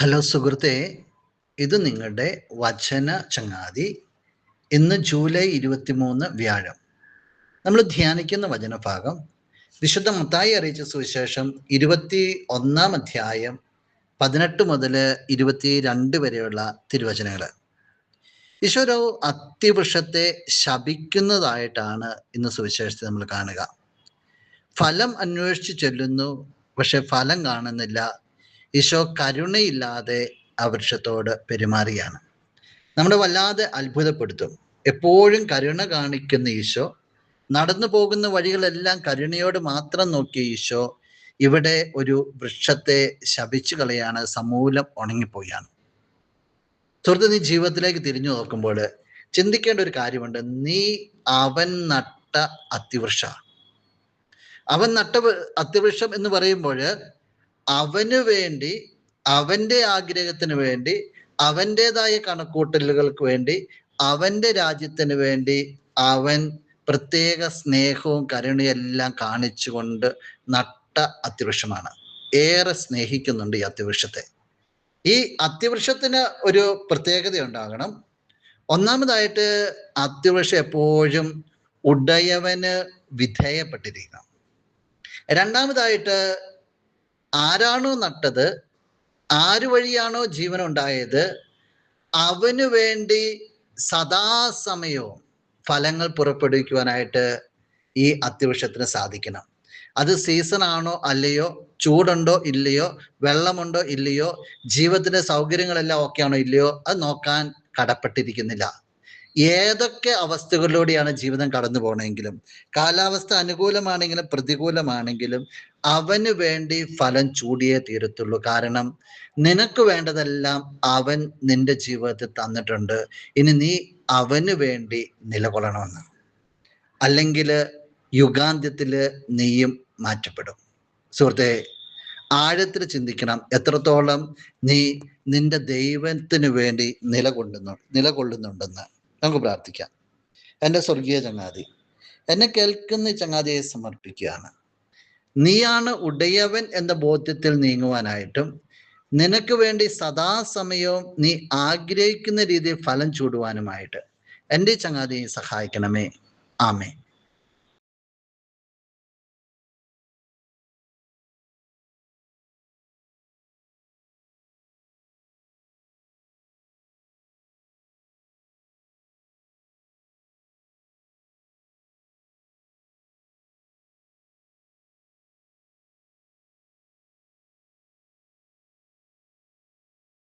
Hello സുഹൃത്തെ, ഇത് നിങ്ങളുടെ വചന ചങ്ങാതി. ഇന്ന് ജൂലൈ 23 വ്യാഴം. നമ്മൾ ധ്യാനിക്കുന്ന വചനഭാഗം വിശുദ്ധ മത്തായി അറിയിച്ച സുവിശേഷം 21 അധ്യായം 18 മുതൽ 22 വരെയുള്ള തിരുവചനങ്ങൾ. ഈശോ ഒരു അത്തിവൃക്ഷത്തെ ശപിക്കുന്നതായിട്ടാണ് ഇന്ന് സുവിശേഷത്തിൽ നമ്മൾ കാണുക. ഫലം അന്വേഷിച്ച് ചെല്ലുന്നു, പക്ഷെ ഫലം കാണുന്നില്ല. ഈശോ കരുണയില്ലാതെ ആ വൃക്ഷത്തോട് പെരുമാറിയാണ്. നമ്മളെ വല്ലാതെ അത്ഭുതപ്പെടുത്തും. എപ്പോഴും കരുണ കാണിക്കുന്ന ഈശോ, നടന്നു പോകുന്ന വഴികളെല്ലാം കരുണയോട് മാത്രം നോക്കിയ ഈശോ ഇവിടെ ഒരു വൃക്ഷത്തെ ശപിച്ചു കളയാണ്, സമൂലം ഉണങ്ങിപ്പോയാണ്. സുഹൃത്ത്, നീ ജീവിതത്തിലേക്ക് തിരിഞ്ഞു നോക്കുമ്പോൾ ചിന്തിക്കേണ്ട ഒരു കാര്യമുണ്ട്. നീ അവൻ നട്ട അത്തിവൃക്ഷ. അവൻ നട്ട അത്തിവൃക്ഷം എന്ന് പറയുമ്പോൾ അവന് വേണ്ടി, അവൻ്റെ ആഗ്രഹത്തിന് വേണ്ടി, അവൻ്റെതായ കണക്കൂട്ടലുകൾക്ക് വേണ്ടി, അവൻ്റെ രാജ്യത്തിന് വേണ്ടി അവൻ പ്രത്യേക സ്നേഹവും കരുണയെല്ലാം കാണിച്ചുകൊണ്ട് നട്ട അത്തിവൃക്ഷമാണ്. ഏറെ സ്നേഹിക്കുന്നുണ്ട് ഈ അത്തിവൃക്ഷത്തെ. ഈ അത്തിവൃക്ഷത്തിന് ഒരു പ്രത്യേകത ഉണ്ടാകണം. ഒന്നാമതായിട്ട്, അത്തിവൃക്ഷം എപ്പോഴും ഉടയവന് വിധേയപ്പെട്ടിരിക്കണം. രണ്ടാമതായിട്ട്, ആരാണോ നട്ടത്, ആര് വഴിയാണോ ജീവനുണ്ടായത്, അവന് വേണ്ടി സദാസമയവും ഫലങ്ങൾ പുറപ്പെടുവിക്കുവാനായിട്ട് ഈ അത്തിവൃക്ഷത്തിന് സാധിക്കണം. അത് സീസൺ ആണോ അല്ലയോ, ചൂടുണ്ടോ ഇല്ലയോ, വെള്ളമുണ്ടോ ഇല്ലയോ, ജീവിതത്തിന്റെ സൗകര്യങ്ങളെല്ലാം ഓക്കെ ആണോ ഇല്ലയോ, അത് നോക്കാൻ കടപ്പെട്ടിരിക്കുന്നില്ല. ഏതൊക്കെ അവസ്ഥകളിലൂടെയാണ് ജീവിതം കടന്നു പോകണമെങ്കിലും, കാലാവസ്ഥ അനുകൂലമാണെങ്കിലും പ്രതികൂലമാണെങ്കിലും അവന് വേണ്ടി ഫലം ചൂടിയേ തീരത്തുള്ളൂ. കാരണം നിനക്ക് വേണ്ടതെല്ലാം അവൻ നിന്റെ ജീവിതത്തിൽ തന്നിട്ടുണ്ട്. ഇനി നീ അവന് വേണ്ടി നിലകൊള്ളണമെന്ന്. അല്ലെങ്കിൽ യുഗാന്ത്യത്തിൽ നീയും മാറ്റപ്പെടും. സുഹൃത്തെ, ആഴത്തിൽ ചിന്തിക്കണം. എത്രത്തോളം നീ നിന്റെ ദൈവത്തിന് വേണ്ടി നിലകൊള്ളുന്നുണ്ടെന്ന്. നമുക്ക് പ്രാർത്ഥിക്കാം. എൻ്റെ സ്വർഗീയ ചങ്ങാതി, എന്നെ കേൾക്കുന്ന ചങ്ങാതിയെ സമർപ്പിക്കുകയാണ്. നീയാണ് ഉടയവൻ എന്ന ബോധ്യത്തിൽ നീങ്ങുവാനായിട്ടും, നിനക്ക് വേണ്ടി സദാസമയവും നീ ആഗ്രഹിക്കുന്ന രീതിയിൽ ഫലം ചൂടുവാനുമായിട്ട് എൻ്റെ ചങ്ങാതിയെ സഹായിക്കണമേ. ആമേൻ.